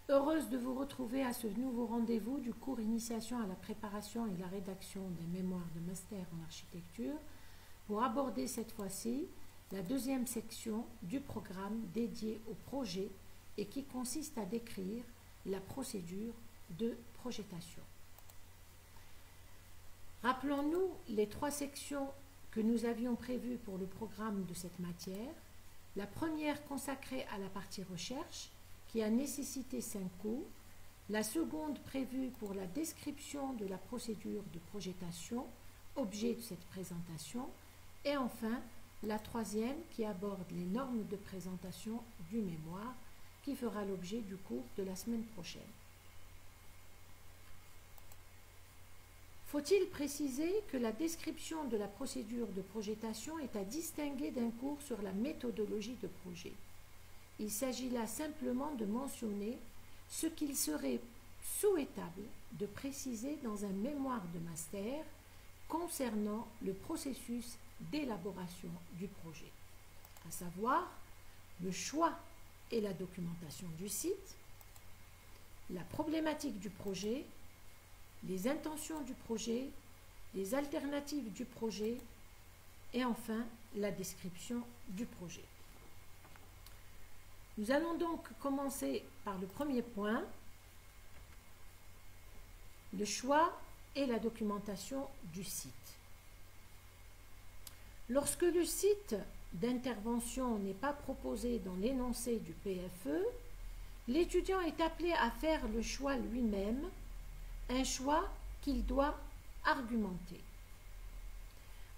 Heureuse de vous retrouver à ce nouveau rendez-vous du cours Initiation à la préparation et la rédaction d'un mémoire de master en architecture pour aborder cette fois-ci la deuxième section du programme dédié au projet et qui consiste à décrire la procédure de projetation. Rappelons-nous les trois sections que nous avions prévues pour le programme de cette matière. La première consacrée à la partie recherche, qui a nécessité 5 cours, la seconde prévue pour la description de la procédure de projetation, objet de cette présentation, et enfin la troisième qui aborde les normes de présentation du mémoire, qui fera l'objet du cours de la semaine prochaine. Faut-il préciser que la description de la procédure de projetation est à distinguer d'un cours sur la méthodologie de projet. Il s'agit là simplement de mentionner ce qu'il serait souhaitable de préciser dans un mémoire de master concernant le processus d'élaboration du projet, à savoir le choix et la documentation du site, la problématique du projet, les intentions du projet, les alternatives du projet et enfin la description du projet. Nous allons donc commencer par le premier point, le choix et la documentation du site. Lorsque le site d'intervention n'est pas proposé dans l'énoncé du PFE, l'étudiant est appelé à faire le choix lui-même, un choix qu'il doit argumenter,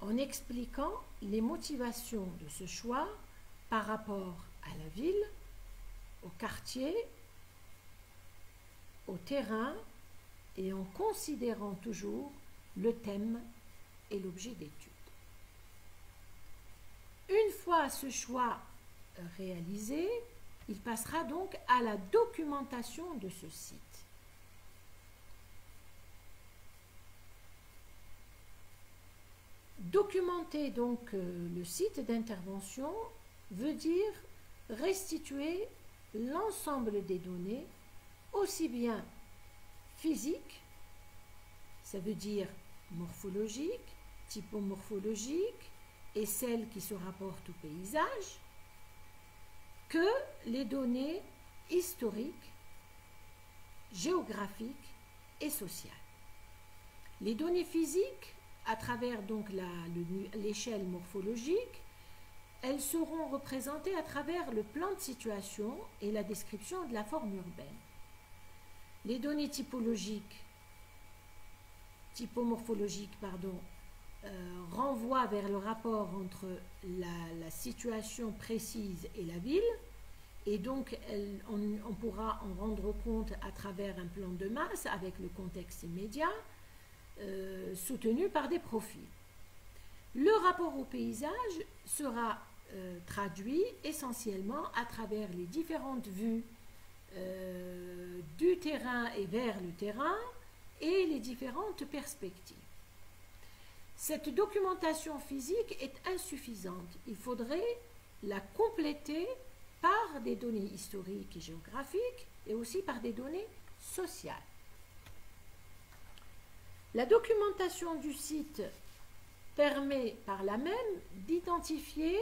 en expliquant les motivations de ce choix par rapport à la ville, au quartier, au terrain et en considérant toujours le thème et l'objet d'étude. Une fois ce choix réalisé, il passera donc à la documentation de ce site. Documenter donc le site d'intervention veut dire restituer l'ensemble des données, aussi bien physiques, ça veut dire morphologiques, typomorphologiques et celles qui se rapportent au paysage, que les données historiques, géographiques et sociales. Les données physiques, à travers donc l'échelle morphologique, elles seront représentées à travers le plan de situation et la description de la forme urbaine. Les données typomorphologiques, renvoient vers le rapport entre la situation précise et la ville, et donc on pourra en rendre compte à travers un plan de masse avec le contexte immédiat, soutenu par des profils. Le rapport au paysage sera traduit essentiellement à travers les différentes vues du terrain et vers le terrain et les différentes perspectives. Cette documentation physique est insuffisante. Il faudrait la compléter par des données historiques et géographiques et aussi par des données sociales. La documentation du site permet par là même d'identifier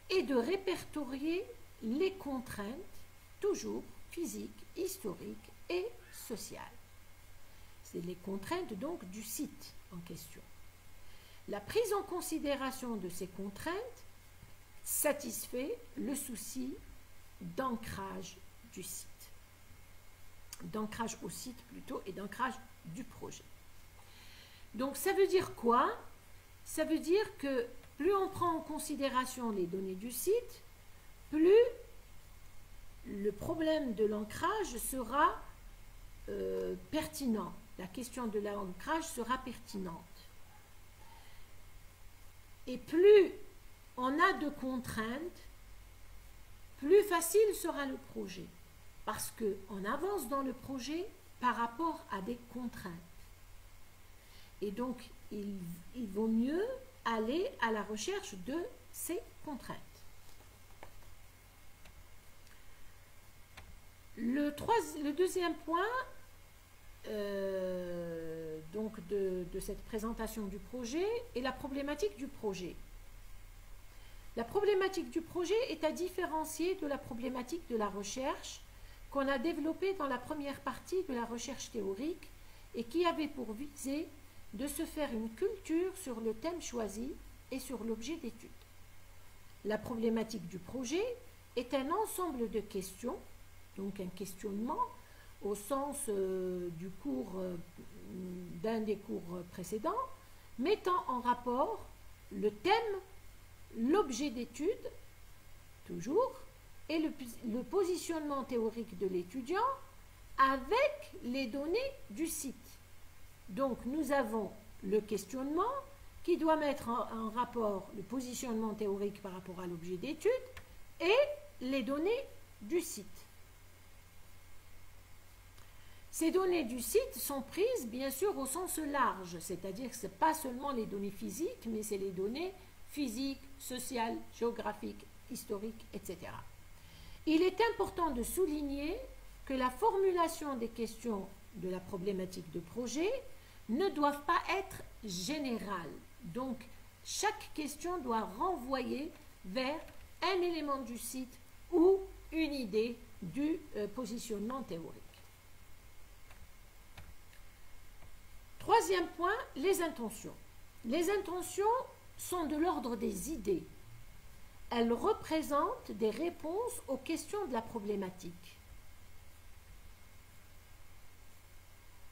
et de répertorier les contraintes, toujours physiques, historiques et sociales. C'est les contraintes donc du site en question. La prise en considération de ces contraintes satisfait le souci d'ancrage du site. D'ancrage au site plutôt et d'ancrage du projet. Donc ça veut dire quoi? Ça veut dire que plus on prend en considération les données du site, plus le problème de l'ancrage sera pertinent. La question de l'ancrage sera pertinente. Et plus on a de contraintes, plus facile sera le projet. Parce qu'on avance dans le projet par rapport à des contraintes. Et donc, il vaut mieux aller à la recherche de ces contraintes. Le le deuxième point donc de cette présentation du projet est la problématique du projet. La problématique du projet est à différencier de la problématique de la recherche qu'on a développée dans la première partie de la recherche théorique et qui avait pour visée de se faire une culture sur le thème choisi et sur l'objet d'étude. La problématique du projet est un ensemble de questions, donc un questionnement au sens du cours d'un des cours précédents, mettant en rapport le thème, l'objet d'étude, toujours, et le positionnement théorique de l'étudiant avec les données du site. Donc nous avons le questionnement qui doit mettre en rapport le positionnement théorique par rapport à l'objet d'étude et les données du site. Ces données du site sont prises bien sûr au sens large, c'est-à-dire que ce n'est pas seulement les données physiques, mais c'est les données physiques, sociales, géographiques, historiques, etc. Il est important de souligner que la formulation des questions de la problématique de projet ne doivent pas être générales. Donc, chaque question doit renvoyer vers un élément du site ou une idée du positionnement théorique. Troisième point, les intentions. Les intentions sont de l'ordre des idées. Elles représentent des réponses aux questions de la problématique.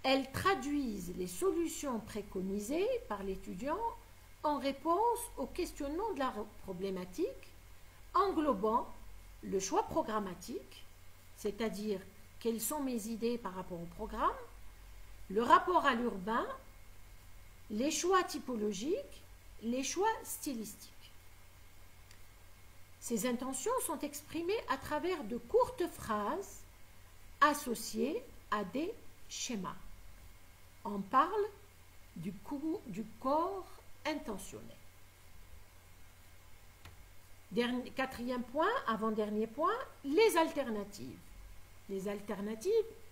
Elles traduisent les solutions préconisées par l'étudiant en réponse au questionnement de la problématique, englobant le choix programmatique, c'est-à-dire quelles sont mes idées par rapport au programme, le rapport à l'urbain, les choix typologiques, les choix stylistiques. Ces intentions sont exprimées à travers de courtes phrases associées à des schémas. On parle du corps intentionnel. Quatrième point, avant-dernier point, les alternatives. Les alternatives,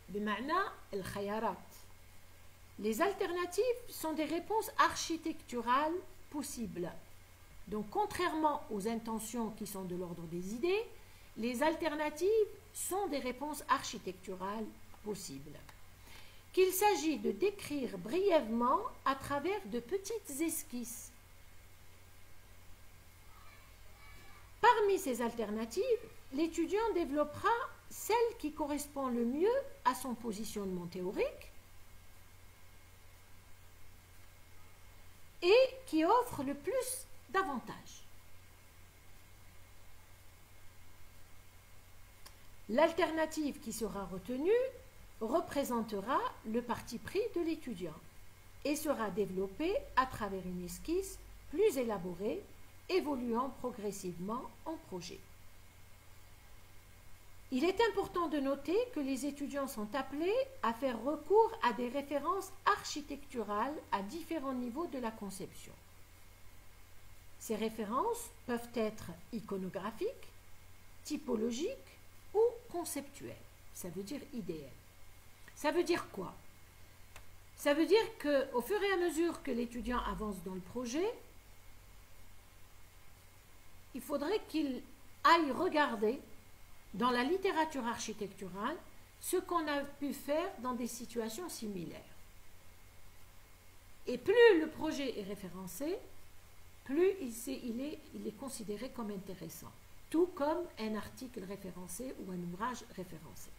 bima'na al-khayarat. Les alternatives sont des réponses architecturales possibles. Donc, contrairement aux intentions qui sont de l'ordre des idées, les alternatives sont des réponses architecturales possibles, qu'il s'agit de décrire brièvement à travers de petites esquisses. Parmi ces alternatives, l'étudiant développera celle qui correspond le mieux à son positionnement théorique et qui offre le plus d'avantages. L'alternative qui sera retenue représentera le parti pris de l'étudiant et sera développée à travers une esquisse plus élaborée, évoluant progressivement en projet. Il est important de noter que les étudiants sont appelés à faire recours à des références architecturales à différents niveaux de la conception. Ces références peuvent être iconographiques, typologiques ou conceptuelles. Ça veut dire idéales. Ça veut dire quoi? Ça veut dire qu'au fur et à mesure que l'étudiant avance dans le projet, il faudrait qu'il aille regarder dans la littérature architecturale ce qu'on a pu faire dans des situations similaires. Et plus le projet est référencé, plus il est considéré comme intéressant, tout comme un article référencé ou un ouvrage référencé.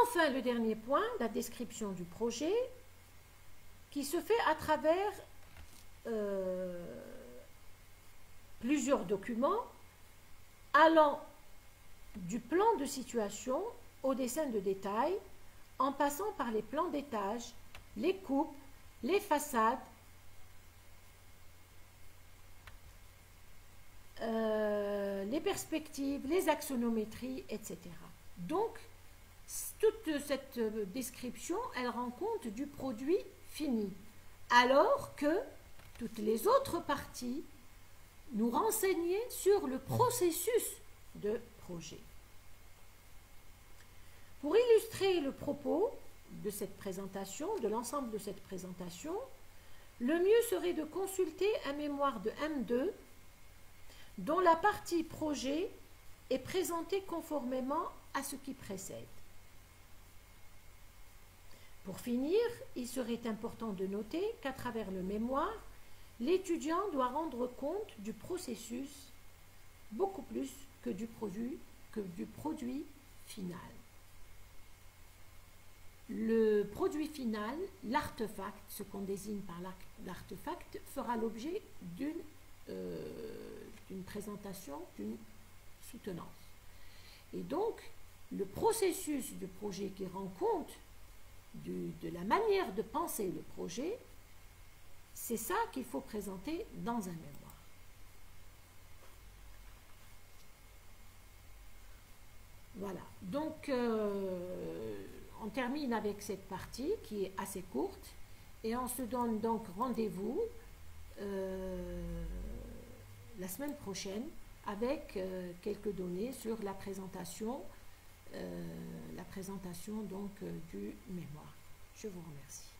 Enfin, le dernier point, la description du projet, qui se fait à travers plusieurs documents allant du plan de situation au dessin de détail, en passant par les plans d'étage, les coupes, les façades, les perspectives, les axonométries, etc. Donc, toute cette description, elle rend compte du produit fini, alors que toutes les autres parties nous renseignaient sur le processus de projet. Pour illustrer le propos de cette présentation, de l'ensemble de cette présentation, le mieux serait de consulter un mémoire de M2 dont la partie projet est présentée conformément à ce qui précède. Pour finir, il serait important de noter qu'à travers le mémoire, l'étudiant doit rendre compte du processus beaucoup plus que du produit final. Le produit final, l'artefact, ce qu'on désigne par l'artefact, fera l'objet d'une présentation, d'une soutenance. Et donc, le processus du projet qui rend compte de la manière de penser le projet, c'est ça qu'il faut présenter dans un mémoire. Voilà, donc on termine avec cette partie qui est assez courte et on se donne donc rendez-vous la semaine prochaine avec quelques données sur la présentation donc du mémoire. Je vous remercie.